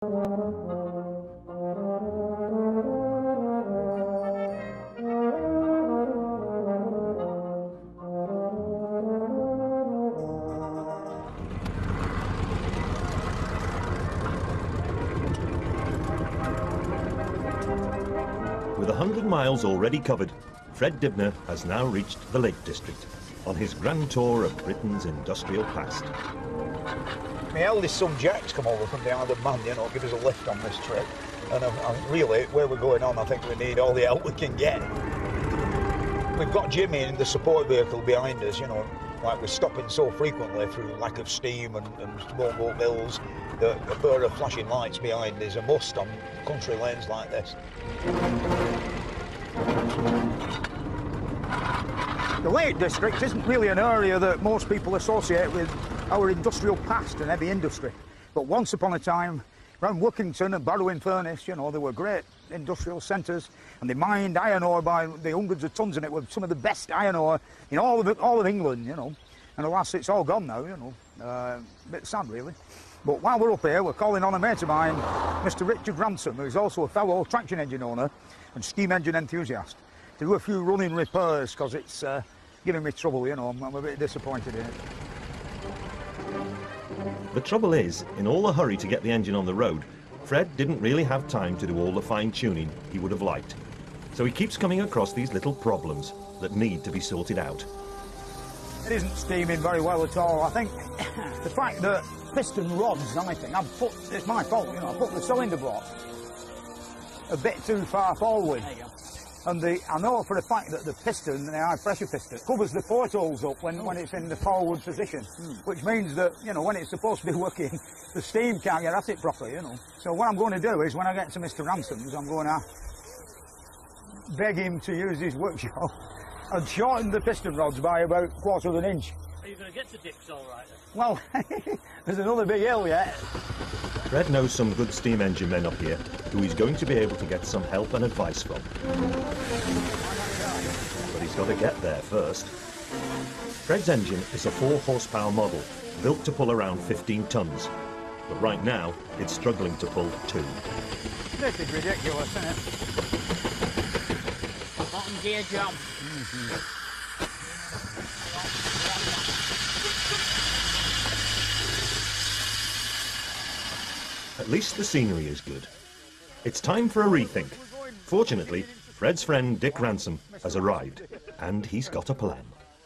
With 100 miles already covered, Fred Dibnah has now reached the Lake District on his grand tour of Britain's industrial past. My eldest son Jack's come over from the Isle of Man, you know, give us a lift on this trip. And really, where we're going on, I think we need all the help we can get. We've got Jimmy in the support vehicle behind us, you know, like we're stopping so frequently through lack of steam and small boat bills that a pair of flashing lights behind is a must on country lanes like this. The Lake District isn't really an area that most people associate with our industrial past and heavy industry. But once upon a time, around Wookington and Barrow-in-Furness, you know, there were great industrial centres, and they mined iron ore by the hundreds of tons, and it was some of the best iron ore in all of England, you know. And alas, it's all gone now, you know. A bit sad, really. But while we're up here, we're calling on a mate of mine, Mr. Richard Ransom, who's also a fellow traction engine owner and steam engine enthusiast, to do a few running repairs, because it's giving me trouble, you know. I'm a bit disappointed in it. The trouble is, in all the hurry to get the engine on the road, Fred didn't really have time to do all the fine-tuning he would have liked. So he keeps coming across these little problems that need to be sorted out. It isn't steaming very well at all. I think the fact that piston rods, it's my fault, you know, I put the cylinder block a bit too far forward. There you go. And I know for a fact that the piston, the high pressure piston, covers the portholes up when it's in the forward position, which means that, you know, when it's supposed to be working, the steam can't get at it properly, you know. So what I'm going to do is, when I get to Mr. Ransom's, I'm going to beg him to use his workshop and shorten the piston rods by about 1/4 of an inch. Are you going to get to dips all right then? Well, there's another big hill yet. Fred knows some good steam engine men up here who he's going to be able to get some help and advice from. But he's got to get there first. Fred's engine is a 4-horsepower model, built to pull around 15 tons. But right now, it's struggling to pull 2. This is ridiculous, isn't it? Bottom gear jump. At least the scenery is good. It's time for a rethink. Fortunately, Fred's friend Dick Ransom has arrived, and he's got a plan.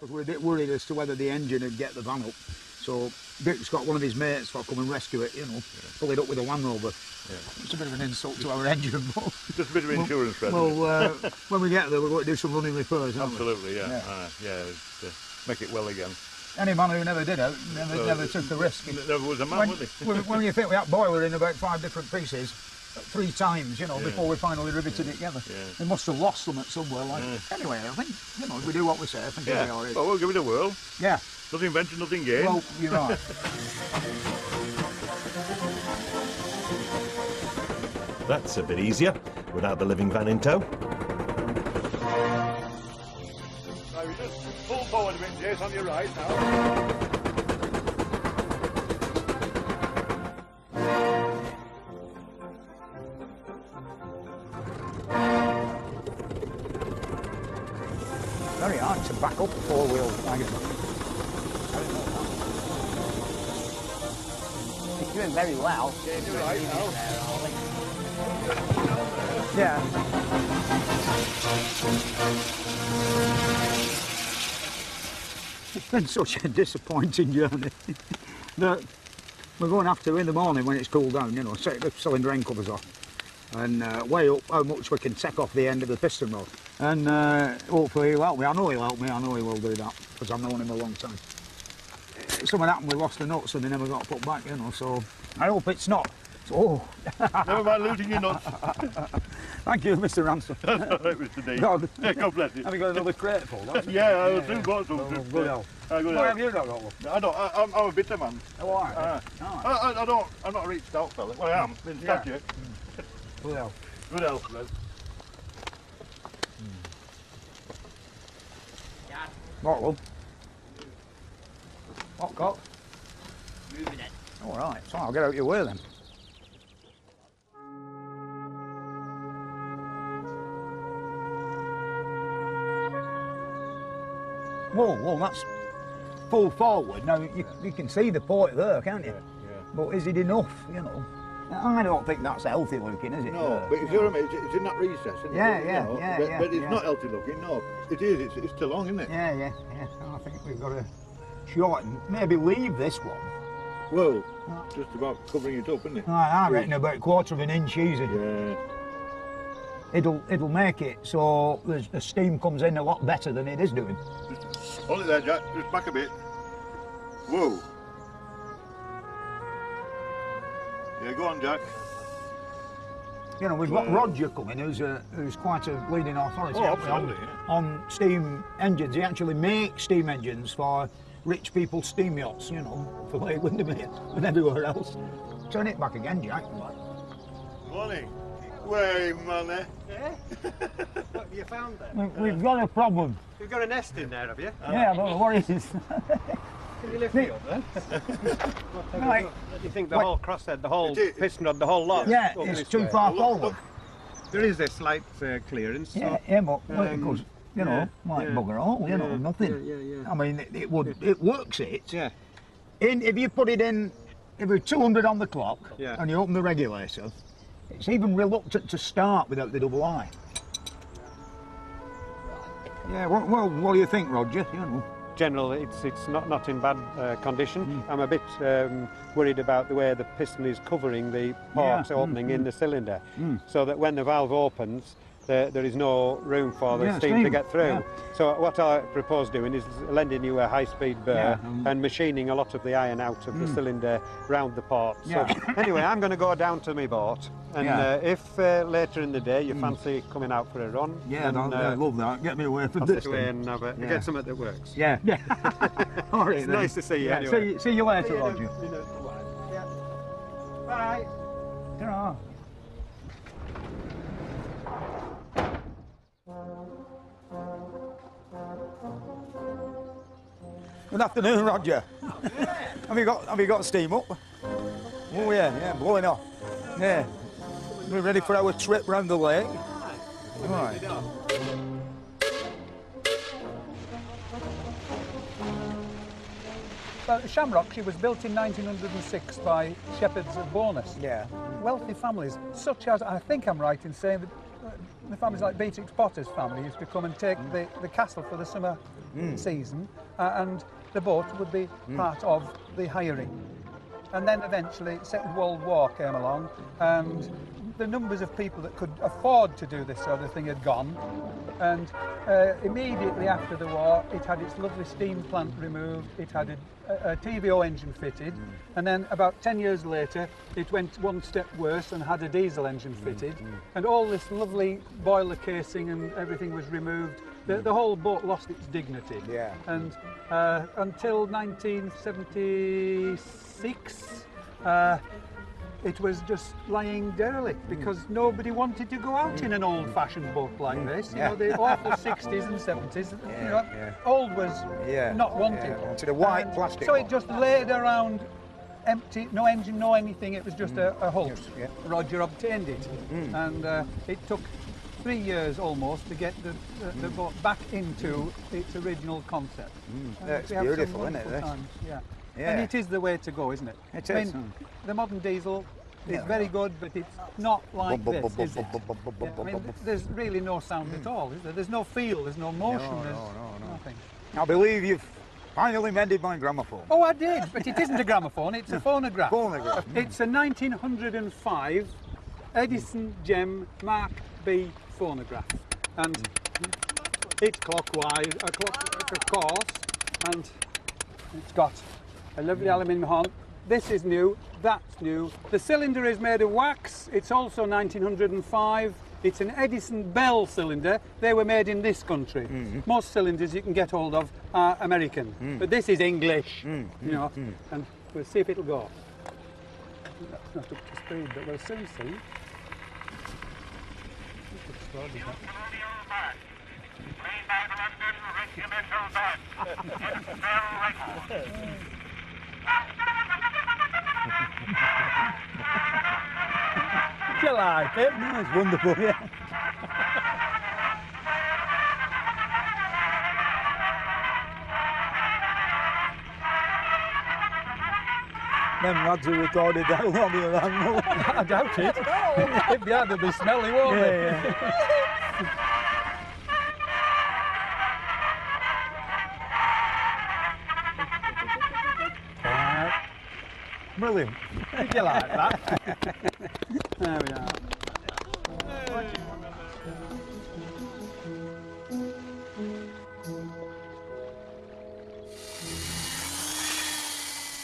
We're a bit worried as to whether the engine would get the van up. So Dick's got one of his mates for come and rescue it, you know, pull it up with a Land Rover. Yeah. It's a bit of an insult to our engine, but... Just a bit of insurance, Fred. Well, when we get there, we're going to do some running repairs, aren't we? Absolutely, yeah. Make it well again. Any man who never did it, never took the risk. There was a man, wasn't he? When you think we had boiler in about 5 different pieces, 3 times, you know, before we finally riveted it together. Yeah. We must have lost them at somewhere. Like. Anyway, I think, you know, if we do what we say, I think it'll be all right. Well, we'll give it a whirl. Yeah. Nothing ventured, nothing gained. Well, you're right. That's a bit easier, without the living van in tow. Now you just pull forward a bit, Jace, on your right now. Very hard to back up a 4-wheel wagon. It's doing very well. Yeah, you're right now. Yeah. It's been such a disappointing journey that we're going to have to, in the morning when it's cooled down, you know, take the cylinder end covers off and weigh up how much we can take off the end of the piston rod. And hopefully he'll help me. I know he'll help me. I know he will do that because I've known him a long time. Something happened, we lost the nuts and they never got put back, you know, so I hope it's not. Oh. Never mind losing your nuts. Thank you, Mr. Ransom. That's all right, Mr. D. God. Yeah, God bless you. Have you got another crate full? Yeah, I do got some. Good help. Good Why have you not got one? I'm a bitter man. Oh, all right. I'm not a rich stout fella. Well, I am. Been statue. Good help. Good health, Fred. What, love? What, cock? Moving it. All right, so I'll get out your way then. Well, that's full forward. Now, you can see the point there, can't you? Yeah. But is it enough, you know? I don't think that's healthy looking, is it? No, but you know what I mean? It's in that recess, isn't Yeah, it? yeah, You know, yeah, but, yeah, but it's yeah. not healthy looking, no. It is, it's too long, isn't it? Yeah. I think we've got to shorten, maybe leave this one. Well, just about covering it up, isn't it? I reckon about a quarter of an inch easy. Yeah. It'll make it so the steam comes in a lot better than it is doing. Just hold it there, Jack. Just back a bit. Whoa. Yeah, go on, Jack. You know, we've got Roger coming, who's quite a leading authority Oh, haven't we, absolutely, on steam engines. He actually makes steam engines for rich people's steam yachts, you know, for Lake Windermere and everywhere else. Turn it back again, Jack. Morning. Way, money. Yeah? What have you found there? We've got a problem. You've got a nest in there, have you? Yeah, I don't know what it is. Can you lift me up then? Right. You think the whole crosshead, the whole piston rod, the whole lot? Yeah, up it's this too way? far forward. There is a slight clearance. Yeah, but because, you know, like bugger all, you know, nothing. Yeah. I mean, it works it. Yeah. If you put it in, if it's 200 on the clock Yeah. and you open the regulator, it's even reluctant to start without the double I. Yeah, well, what do you think, Roger? You know. Generally, it's not in bad condition. I'm a bit worried about the way the piston is covering the ports opening in the cylinder, so that when the valve opens, there is no room for the steam to get through. Yeah. So what I propose doing is lending you a high-speed burr and machining a lot of the iron out of the cylinder round the port. So anyway, I'm going to go down to my boat, and if later in the day you fancy coming out for a run, Yeah, then, I love that. Get me away from I'll this sit away thing. and get something that works. Yeah. All right, It's then. nice to see you Yeah, anyway. See you later, Roger. Yeah. Bye. Ta-ra. Good afternoon, Roger. Have you got steam up? Oh yeah, blowing off. Yeah. We're ready for our trip round the lake. Right. Well, Shamrock, she was built in 1906 by shepherds of Bowness. Yeah. Wealthy families, such as, I think I'm right in saying that the families like Beatrix Potter's family used to come and take the castle for the summer season, and the boat would be part of the hiring. And then eventually Second World War came along, and the numbers of people that could afford to do this sort of thing had gone, and immediately after the war it had its lovely steam plant removed, it had a TVO engine fitted, and then about 10 years later it went one step worse and had a diesel engine fitted, and all this lovely boiler casing and everything was removed. The whole boat lost its dignity. Yeah. And until 1976 it was just lying derelict because nobody wanted to go out in an old-fashioned boat like this. You know, the awful 60s and 70s. You know, old was not wanted. Wanted a white And plastic so one. it just laid around empty, no engine, no anything. It was just a hulk. Yeah. Roger obtained it, and it took 3 years almost to get the boat back into its original concept. That's We have some beautiful, isn't it, wonderful this? times, Yeah. Yeah. And it is the way to go, isn't it? It I is. mean, the modern diesel is very good, but it's not like this, is it? Yeah, I mean, there's really no sound at all, is there? There's no feel, there's no motion, there's nothing. I believe you've finally mended my gramophone. Oh, I did, but it isn't a gramophone, it's a phonograph. Phonograph. It's a 1905 Edison Gem Mark B phonograph, and it's clockwise, of course, and it's got a lovely aluminium horn. This is new, that's new. The cylinder is made of wax, it's also 1905. It's an Edison Bell cylinder. They were made in this country. Most cylinders you can get hold of are American, but this is English, you know, and we'll see if it'll go. That's not up to speed, but we'll soon see. Do you like it? No, it's wonderful, yeah. Them lads who recorded that long of that. I doubt it. If they had, they'd be smelly, won't they? Brilliant. Did you like that? There we are.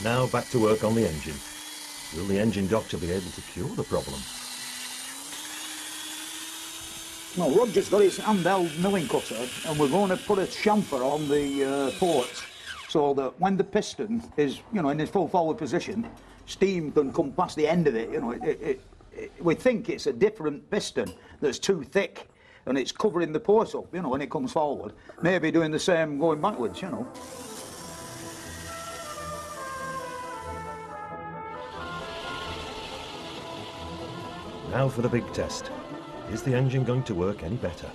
Now back to work on the engine. Will the engine doctor be able to cure the problem? Well, Roger's got his handheld milling cutter, and we're going to put a chamfer on the ports so that when the piston is, you know, in its full forward position, steam can come past the end of it. You know, we think it's a different piston that's too thick, and it's covering the port up, you know, when it comes forward. Maybe doing the same going backwards, you know. Now for the big test. Is the engine going to work any better?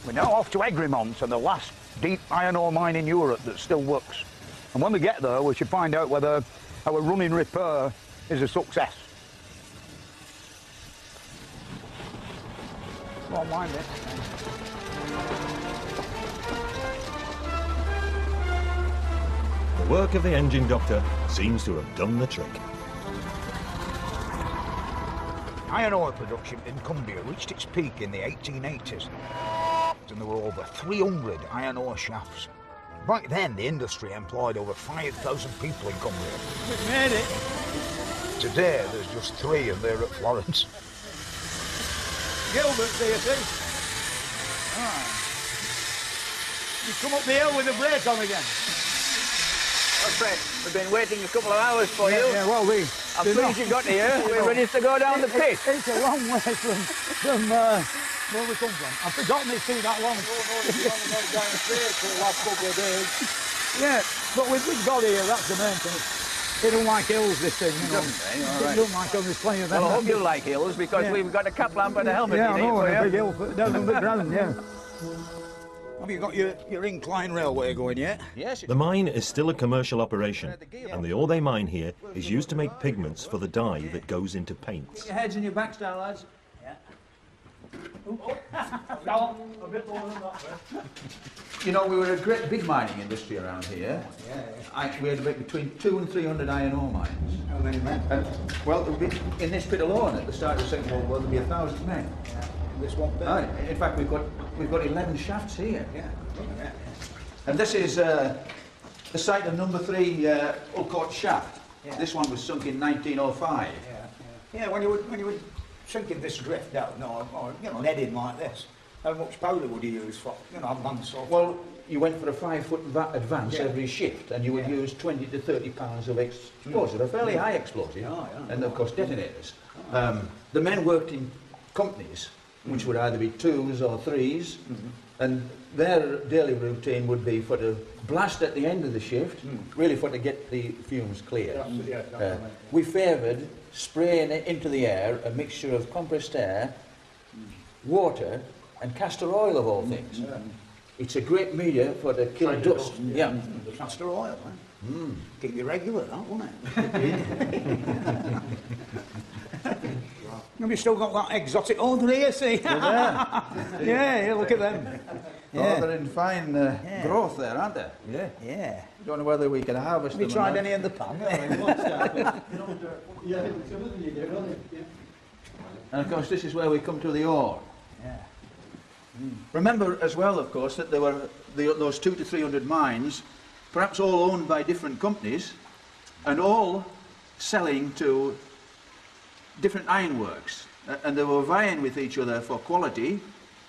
We're now off to Egremont and the last deep iron ore mine in Europe that still works. And when we get there, we should find out whether our running repair is a success. Well, mind it. The work of the engine doctor seems to have done the trick. Iron ore production in Cumbria reached its peak in the 1880s, and there were over 300 iron ore shafts. Back then, the industry employed over 5,000 people in Cumbria. We've made it. Today, there's just 3, and they're at Florence. Gilbert's here, see? Ah. You come up the hill with the brake on again. Well, Fred, we've been waiting a couple of hours for you. Yeah, well, I'm pleased you got here. We're ready to go down the pit. It's a long way from where we come from. I've forgotten it's been that long. down the street for the last couple of days. Yeah, but we've got here, that's the main thing. They don't like hills, this thing, you know. They don't like them, there's plenty of them. Well, I hope you like hills, because we've got a cap lamp and a helmet Yeah, I in it know, for and a big you. hill down on the ground, yeah. Have you got your incline railway going yet? Yes. The mine is still a commercial operation, and the ore they mine here is used to make pigments for the dye that goes into paints. Your heads in your backs down, lads. You know, we were a great big mining industry around here. We had about between 200 and 300 iron ore mines. How many men? Well, there would be, in this pit alone, at the start of the Second World War, there'd be 1,000 men. This one bit. In fact, we've got 11 shafts here. Yeah, look at that. And this is the site of number 3 Ulcourt shaft. Yeah. This one was sunk in 1905. Yeah, when you were sinking this drift down, or you know, heading like this, how much powder would you use for, you know, advance or? Well, you went for a 5-foot advance Yeah. every shift, and you would use 20 to 30 pounds of explosive, a fairly high explosive, and of course detonators. The men worked in companies, which would either be 2s or 3s, and their daily routine would be for to blast at the end of the shift, really for to get the fumes clear. We favoured spraying into the air a mixture of compressed air, water, and castor oil of all things. It's a great media for the kill dust. Yeah. Castor oil, eh? Keep you regular, that, won't it? Have you still got that exotic odour here, see? Yeah, look at them. Oh, they're in fine growth there, aren't they? Yeah. Don't know whether we can harvest Have you them. tried any in the pan? And of course, this is where we come to the ore. Remember as well, of course, that there were those 200 to 300 mines, perhaps all owned by different companies, and all selling to different ironworks, and they were vying with each other for quality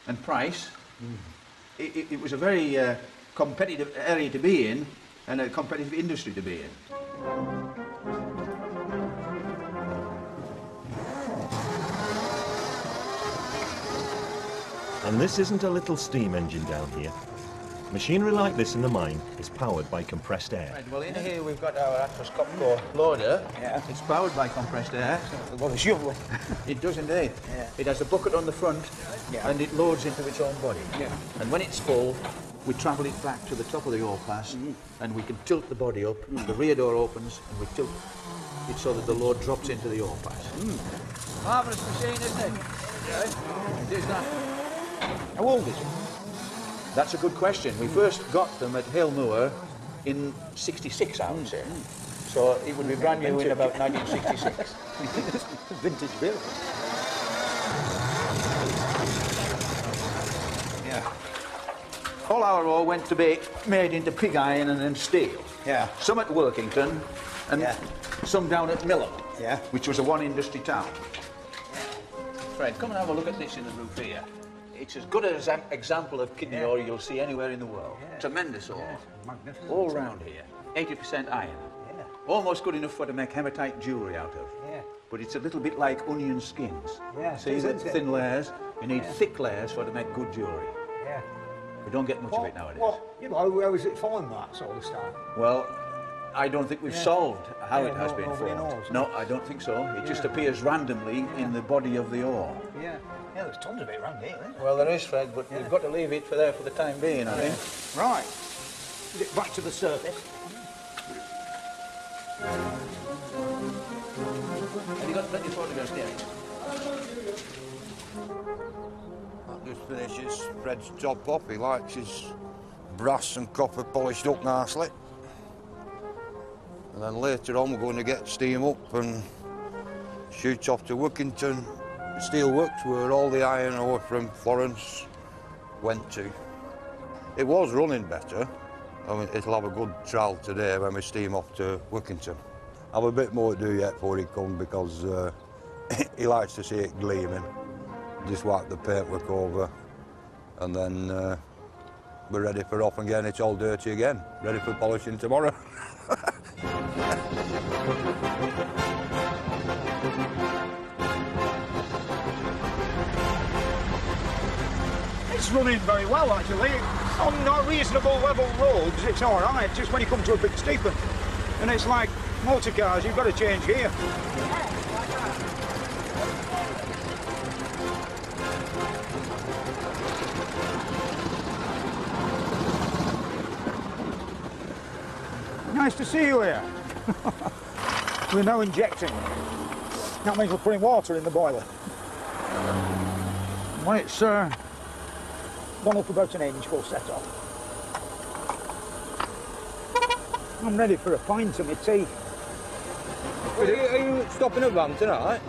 and price. It was a very competitive area to be in, and a competitive industry to be in. And this isn't a little steam engine down here. Machinery like this in the mine is powered by compressed air. Right, well, in here we've got our Atlas Copco loader. Yeah. It's powered by compressed air. Well, it's lovely. It does indeed. Yeah. It has a bucket on the front, and it loads into its own body. Yeah. And when it's full, we travel it back to the top of the ore pass, and we can tilt the body up. The rear door opens, and we tilt it so that the load drops into the ore pass. Marvellous machine, isn't it? Yeah. It is that. How old is it? That's a good question. We first got them at Halemoor in '66, I would say. So it would be brand new in about 1966. Vintage build. Yeah. All our ore went to be made into pig iron and then steel. Yeah. Some at Workington and some down at Milham, which was a one-industry town. Fred, come and have a look at this in the roof here. It's as good as an example of kidney ore you'll see anywhere in the world. Tremendous ore. Magnificent. All round here. 80% iron. Almost good enough for to make hematite jewellery out of. But it's a little bit like onion skins. See the thin layers? You need thick layers for to make good jewellery. We don't get much of it nowadays. Well, you know, how is it formed, that sort of stuff? Well, I don't think we've solved how it has been formed. No, I don't think so. It just appears randomly in the body of the ore. Yeah, there's tons of it around here, isn't there? Well, there is, Fred, but we've got to leave it for there for the time being, I think. Right. Back to the surface. Have you got plenty of photographs there? That just finishes Fred's top off. He likes his brass and copper polished up nicely. And then later on we're going to get steam up and shoot off to Workington Steelworks, where all the iron ore from Florence went to. It was running better. I mean, it'll have a good trial today when we steam off to Workington. I've a bit more to do yet before he comes, because he likes to see it gleaming. Just wipe the paintwork over, and then we're ready for off again. It's all dirty again, ready for polishing tomorrow. It's running very well, actually. On not reasonable level roads, it's all right. Just when you come to a big steepen, and it's like motor cars, you've got to change gear. Nice to see you here. We're now injecting. That means we're putting water in the boiler. When it's gone up about an inch, we'll set off. I'm ready for a pint of my tea. Are you stopping at Van tonight?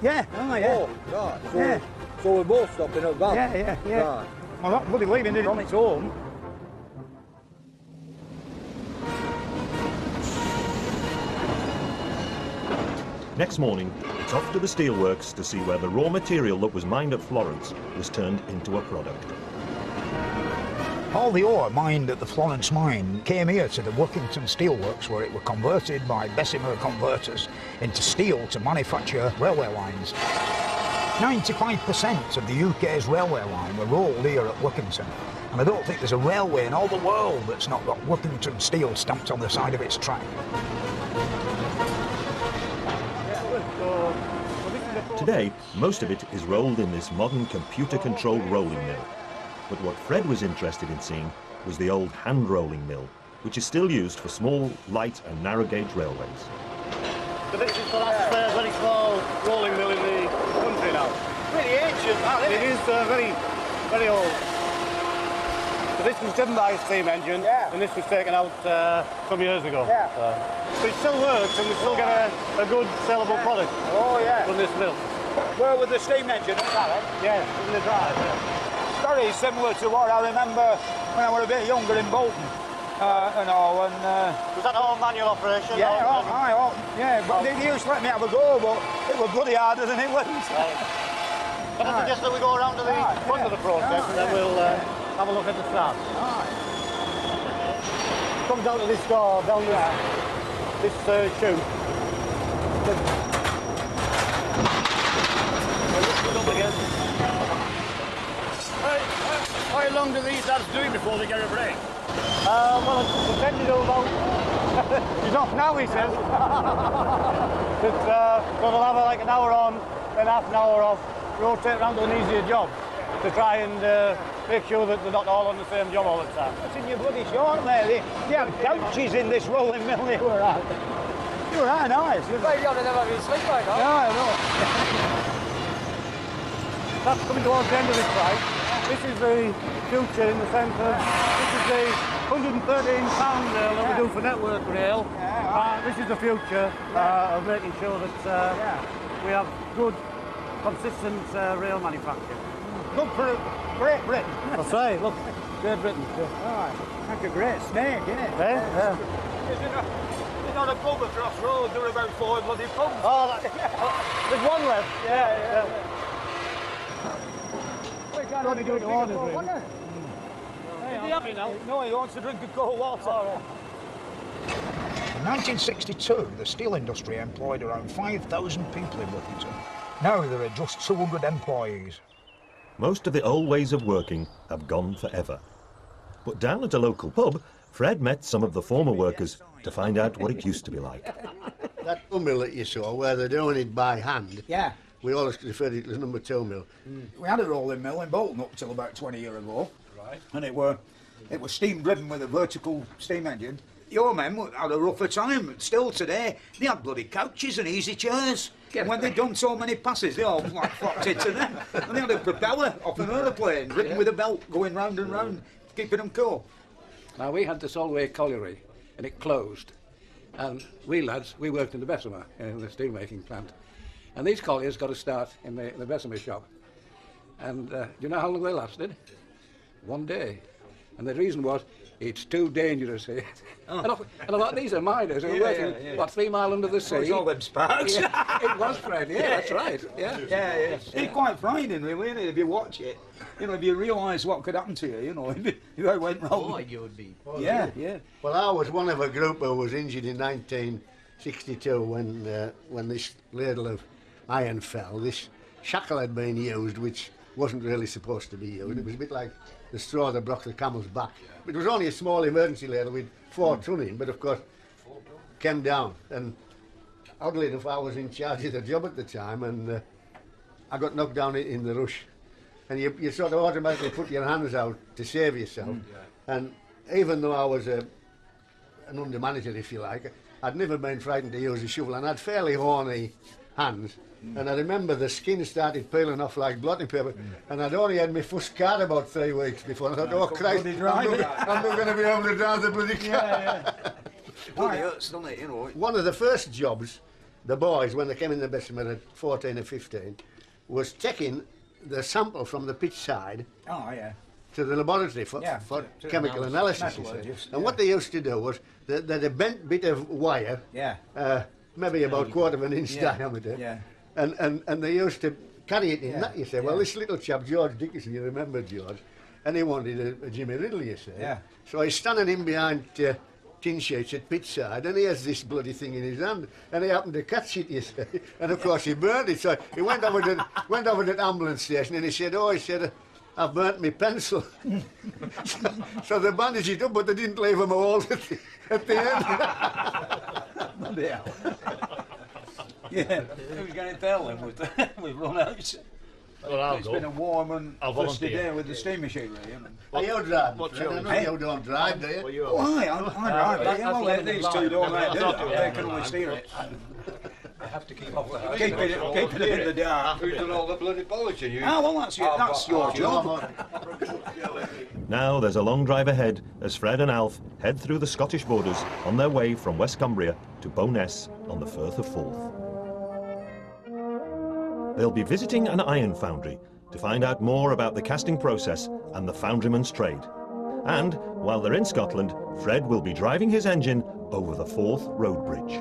Yeah, yeah. Oh, right. So, so we're both stopping at Van? Yeah. Right. I'm not bloody leaving it on its own. Next morning, it's off to the steelworks to see where the raw material that was mined at Florence was turned into a product. All the ore mined at the Florence mine came here to the Workington Steelworks, where it were converted by Bessemer converters into steel to manufacture railway lines. 95% of the UK's railway line were rolled here at Workington, and I don't think there's a railway in all the world that's not got Workington steel stamped on the side of its track. Today, most of it is rolled in this modern computer-controlled rolling mill. But what Fred was interested in seeing was the old hand-rolling mill, which is still used for small, light and narrow-gauge railways. So this is the last very small rolling mill in the country now. Really ancient, that, isn't it? It is very, very old. So this was driven by a steam engine, and this was taken out some years ago. So it still works, and we still get a good sellable product from this mill. Where with the steam engine at that, Yeah, in the drive. Very similar to what I remember when I was a bit younger in Bolton. And all, and was that all manual operation? But they used to let me have a go, but it was bloody harder than it went. Can I suggest that we go around to the front of the process, and then we'll have a look at the start. Come down to this door, down this chute. Up again. How long do these lads do it before they get a break? Well, they tend to do about... He's off now, he says. But, so they'll have like an hour on, then half an hour off, rotate around to an easier job to try and make sure that they're not all on the same job all the time. That's in your bloody short there. They have couches in this rolling mill they were at. You were right nice. Well, you ought to never been sleep like that. Yeah, I know. That's coming towards the end of this ride. This is the future in the sense of this is the 113 pound rail that we do for network rail. This is the future of making sure that we have good, consistent rail manufacturing. Good for Great Britain. That's right, look, Great Britain. Right. Like a great snake, isn't it? Yeah. There's not a pub across road, there are about 4 bloody pubs. Oh, there's one left. Yeah. Can't only do it to order drink. Is he happy now? No, he wants to drink of cold water. In 1962, the steel industry employed around 5,000 people in Workington. Now there are just 200 employees. Most of the old ways of working have gone forever. But down at a local pub, Fred met some of the former workers to find out what it used to be like. That mill that you saw, where they're doing it by hand, Yeah. we always referred it to as number 2 mill. We had a rolling mill in Bolton up till about 20 years ago. Right. And it was steam driven with a vertical steam engine. Your men had a rougher time. Still today, they had bloody couches and easy chairs. And when they'd done so many passes, they all like flocked into them. And they had a propeller off an aeroplane, driven with a belt, going round and round, keeping them cool. Now, we had the Solway colliery, and it closed. And we lads, we worked in the Bessemer, in the steelmaking plant. And these colliers got a start in the Bessemer shop. And do you know how long they lasted? 1 day. And the reason was, it's too dangerous here. Oh. And I thought, these are miners who are working, what, 3 miles under the sea? It was all them sparks. Yeah, it was, Fred, that's right. Yeah. It's quite frightening, really, isn't it, if you watch it. You know, if you realise what could happen to you, you know, if it went wrong. Oh, you would be. Yeah. Well, I was one of a group who was injured in 1962 when this ladle of iron fell. This shackle had been used, which wasn't really supposed to be used. It was a bit like the straw that broke the camel's back. It was only a small emergency ladle with 4 ton in, but of course came down. And oddly enough, I was in charge of the job at the time, and I got knocked down in the rush. And you sort of automatically put your hands out to save yourself. And even though I was an under manager, if you like, I'd never been frightened to use a shovel, and I had fairly horny hands. And I remember the skin started peeling off like blotting paper, and I'd only had my first car about 3 weeks before, and I thought, oh Christ, I'm not going to be able to drive the bloody car. It hurts, doesn't it, you know. One of the first jobs, the boys, when they came in the Bessemer at 14 or 15, was taking the sample from the pitch side to the laboratory for chemical analysis. And what they used to do was, they had a bent bit of wire, maybe about 1/4 of an inch diameter, and they used to carry it in that, you say. Well, this little chap, George Dickinson, you remember George, and he wanted a Jimmy Riddle, you say. So he's standing in behind tin sheets at pitch side, and he has this bloody thing in his hand, and he happened to catch it, you say, and of course he burned it. So he went over to the ambulance station, and he said, I've burnt my pencil. So they bandaged it up, but they didn't leave him a hole at the end. Who's going to tell them we've run out? Well, it's been a warm and dusty day with the steam machinery. Are you driving? I know you don't drive, do you? Oh, I drive. Well, these two don't like do it. They can only steer it. I have to keep off the house. Keep it in the dark. Who's done all the bloody polishing? You? Oh, well, that's your job. Now there's a long drive ahead as Fred and Alf head through the Scottish borders on their way from West Cumbria to Bowness on the Firth of Forth. They'll be visiting an iron foundry to find out more about the casting process and the foundryman's trade. And while they're in Scotland, Fred will be driving his engine over the Forth Road Bridge.